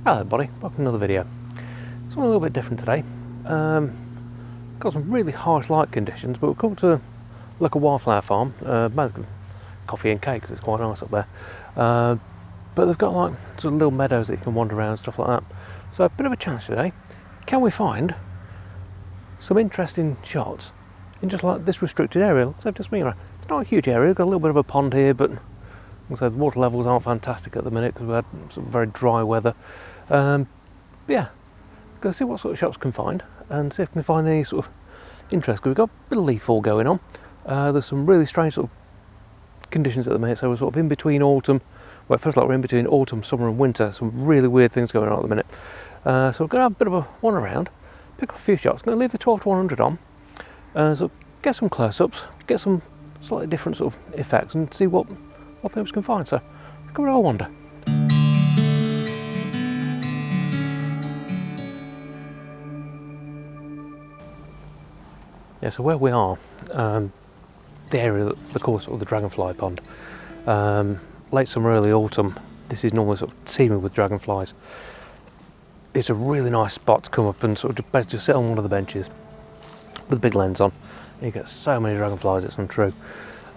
Hello everybody, welcome to another video. Something a little bit different today. Got some really harsh light conditions, but we've come to look at wildflower farm, coffee and cake because it's quite nice up there. But they've got like sort of little meadows that you can wander around and stuff like that. So a bit of a challenge today. Can we find some interesting shots in just like this restricted area? So just me around. It's not a huge area, we've got a little bit of a pond here, but like I said, the water levels aren't fantastic at the minute because we had some very dry weather. But yeah, go see what sort of shots we can find and see if we can find any sort of interest, because we've got a bit of leaf fall going on. There's some really strange sort of conditions at the minute, so we're sort of in between autumn. Well, it feels like we're in between autumn, summer and winter. Some really weird things going on at the minute. So we're going to have a bit of a wander around, pick up a few shots. I'm going to leave the 12-100 on, so get some close-ups, get some slightly different sort of effects and see what things we can find. So come and have a wander. Yeah, so where we are, the area that the course of the dragonfly pond, late summer, early autumn, this is normally sort of teeming with dragonflies. It's a really nice spot to come up and sort of just basically sit on one of the benches with a big lens on. You get so many dragonflies, it's untrue.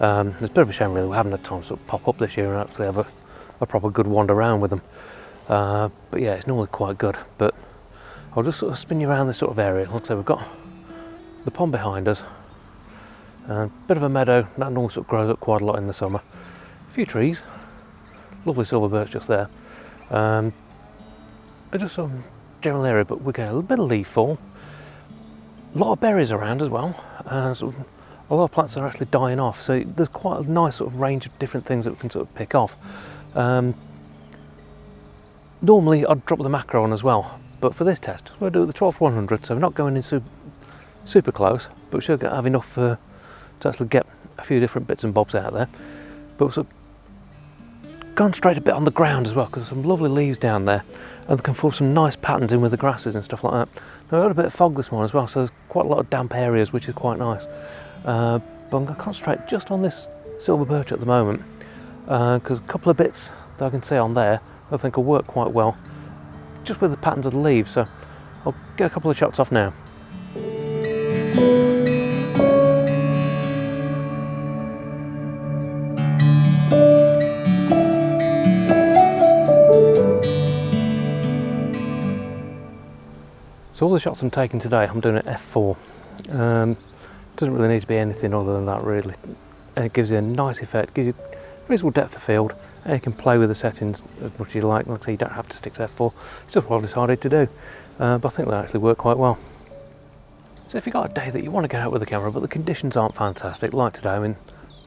It's a bit of a shame really, we haven't had time to sort of pop up this year and actually have a proper good wander around with them. But yeah, it's normally quite good. But I'll just sort of spin you around this sort of area. Like I say, we've got the pond behind us, a bit of a meadow that normally sort of grows up quite a lot in the summer. A few trees, lovely silver birch just there. Just sort of general area, but we get a little bit of leaf fall, a lot of berries around as well. Sort of a lot of plants are actually dying off, so there's quite a nice sort of range of different things that we can sort of pick off. Normally I'd drop the macro on as well, but for this test we'll do it with the 12-100, so we're not going in super close, but we should have enough to actually get a few different bits and bobs out there. But we've sort of concentrate a bit on the ground as well, because there's some lovely leaves down there and they can form some nice patterns in with the grasses and stuff like that. Now, we've got a bit of fog this morning as well, so there's quite a lot of damp areas, which is quite nice. But I'm going to concentrate just on this silver birch at the moment, because a couple of bits that I can see on there I think will work quite well just with the patterns of the leaves. So I'll get a couple of shots off now. So all the shots I'm taking today, I'm doing at f4. Doesn't really need to be anything other than that really. It gives you a nice effect, gives you reasonable depth of field, and you can play with the settings as much as you like. Like I say, you don't have to stick to f4. It's just what I've decided to do. But I think they actually work quite well. So if you've got a day that you want to get out with the camera, but the conditions aren't fantastic, like today, I mean,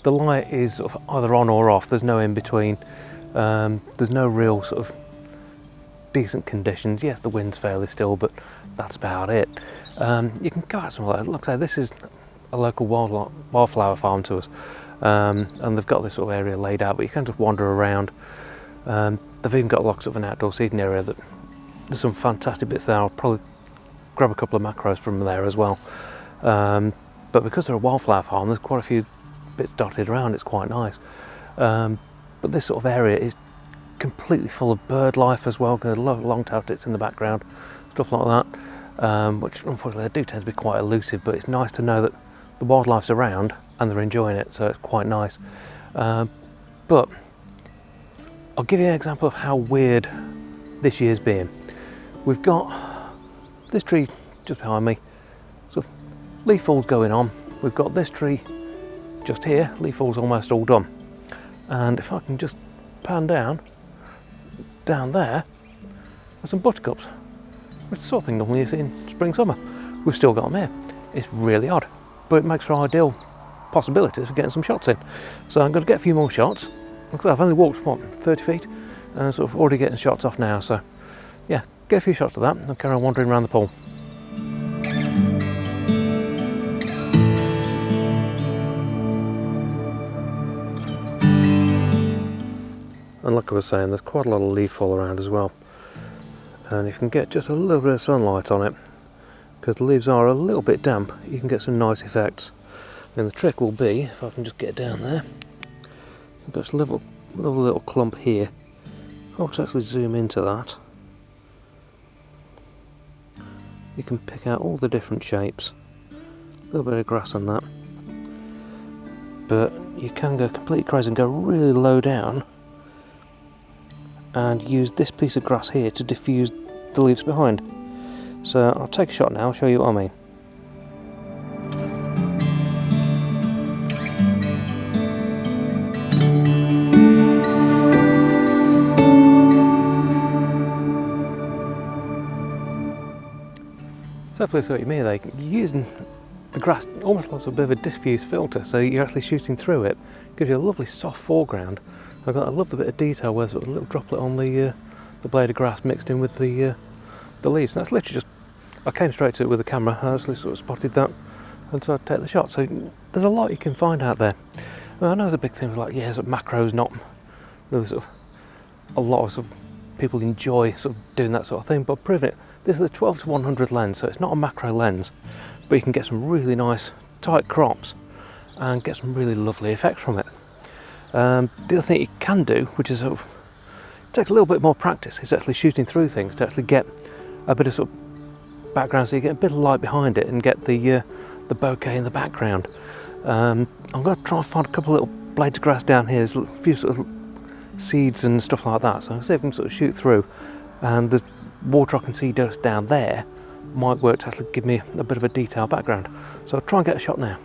the light is sort of either on or off, there's no in between. There's no real sort of decent conditions. Yes, the wind's fairly still, but that's about it. You can go out somewhere. Like I say, this is a local wildflower farm to us, and they've got this sort of area laid out, but you can just wander around. They've even got lots of an outdoor seating area that there's some fantastic bits there. I'll probably grab a couple of macros from there as well. But because they're a wildflower farm, there's quite a few bits dotted around. It's quite nice. But this sort of area is completely full of bird life as well. There's a lot of long-tailed tits in the background, stuff like that, which unfortunately they do tend to be quite elusive, but it's nice to know that the wildlife's around and they're enjoying it, so it's quite nice. But I'll give you an example of how weird this year's been. We've got this tree just behind me, sort of leaf fall's going on. We've got this tree just here, leaf fall's almost all done. And if I can just pan down there, there's some buttercups, which is the sort of thing normally you see in spring, summer. We've still got them here. It's really odd, but it makes for ideal possibilities for getting some shots in. So I'm going to get a few more shots. Like I said, I've only walked, what, 30 feet, and sort of already getting shots off now. So yeah, get a few shots of that and carry on wandering around the pool. And like I was saying, there's quite a lot of leaf fall around as well. And if you can get just a little bit of sunlight on it, because the leaves are a little bit damp, you can get some nice effects. And the trick will be, if I can just get down there, I've got this little clump here. I'll just actually zoom into that. you can pick out all the different shapes. A little bit of grass on that. But you can go completely crazy and go really low down and use this piece of grass here to diffuse the leaves behind. So I'll take a shot now, I'll show you what I mean. So hopefully that's what you mean there. You're using the grass almost like a bit of a diffuse filter, so you're actually shooting through it. Gives you a lovely soft foreground. I love the bit of detail where sort of a little droplet on the blade of grass mixed in with the leaves. And that's literally just, I came straight to it with the camera, I actually sort of spotted that and so I'd take the shot. So there's a lot you can find out there. I know there's a big thing like, yeah, sort of macros, not really sort of, a lot of people enjoy sort of doing that sort of thing, but proving it. This is a 12 to 100 lens, so it's not a macro lens, but you can get some really nice tight crops and get some really lovely effects from it. The other thing you can do, which is sort of, it takes a little bit more practice, is actually shooting through things to actually get a bit of sort of background, so you get a bit of light behind it and get the bokeh in the background. I'm going to try and find a couple of little blades of grass down here. There's a few sort of seeds and stuff like that, so I'll see if I can sort of shoot through, and there's water I can see just down there might work to actually give me a bit of a detailed background. So I'll try and get a shot now.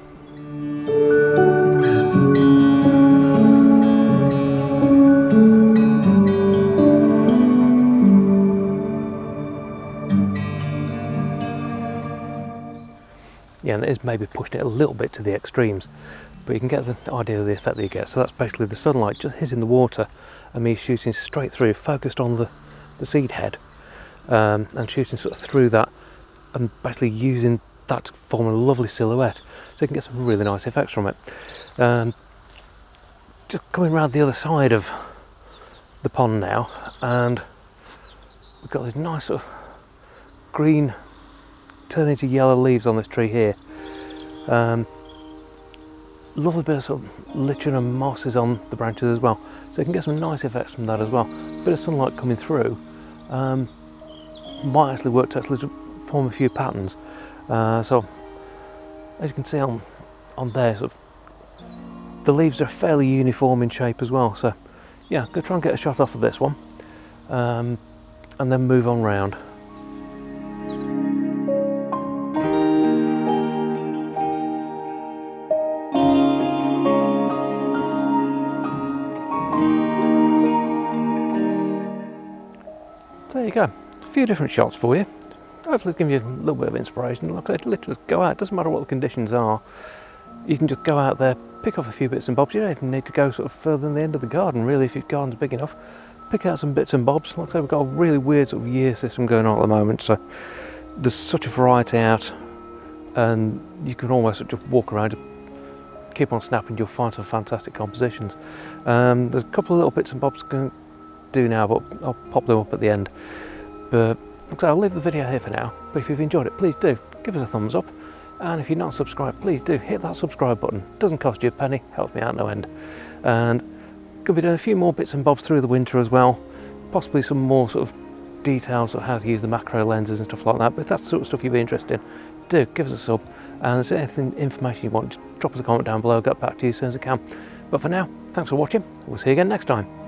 Yeah, and it is maybe pushed it a little bit to the extremes, but you can get the idea of the effect that you get. So that's basically the sunlight just hitting the water and me shooting straight through, focused on the seed head, and shooting sort of through that and basically using that to form a lovely silhouette. So you can get some really nice effects from it. Just coming around the other side of the pond now, and we've got these nice sort of green turn into yellow leaves on this tree here. Lovely bit of sort of lichen and mosses on the branches as well, so you can get some nice effects from that as well. Bit of sunlight coming through might actually work to actually form a few patterns. So as you can see on there, sort of, the leaves are fairly uniform in shape as well. So yeah, I'm going to try and get a shot off of this one, and then move on round. There you go, a few different shots for you. Hopefully it's given you a little bit of inspiration. Like I said, literally go out, it doesn't matter what the conditions are. You can just go out there, pick off a few bits and bobs. You don't even need to go sort of further than the end of the garden really if your garden's big enough. Pick out some bits and bobs. Like I said, we've got a really weird sort of year system going on at the moment, so there's such a variety out, and you can almost sort of just walk around, keep on snapping, you'll find some fantastic compositions. There's a couple of little bits and bobs going to do now, but I'll pop them up at the end. But so I'll leave the video here for now, but if you've enjoyed it, please do give us a thumbs up, and if you're not subscribed, please do hit that subscribe button. Doesn't cost you a penny, helps me out no end. And going to be doing a few more bits and bobs through the winter as well, possibly some more sort of details of how to use the macro lenses and stuff like that. But if that's the sort of stuff you'd be interested in, do give us a sub, and if there's anything information you want, just drop us a comment down below. I'll get back to you as soon as I can. But for now, thanks for watching, we'll see you again next time.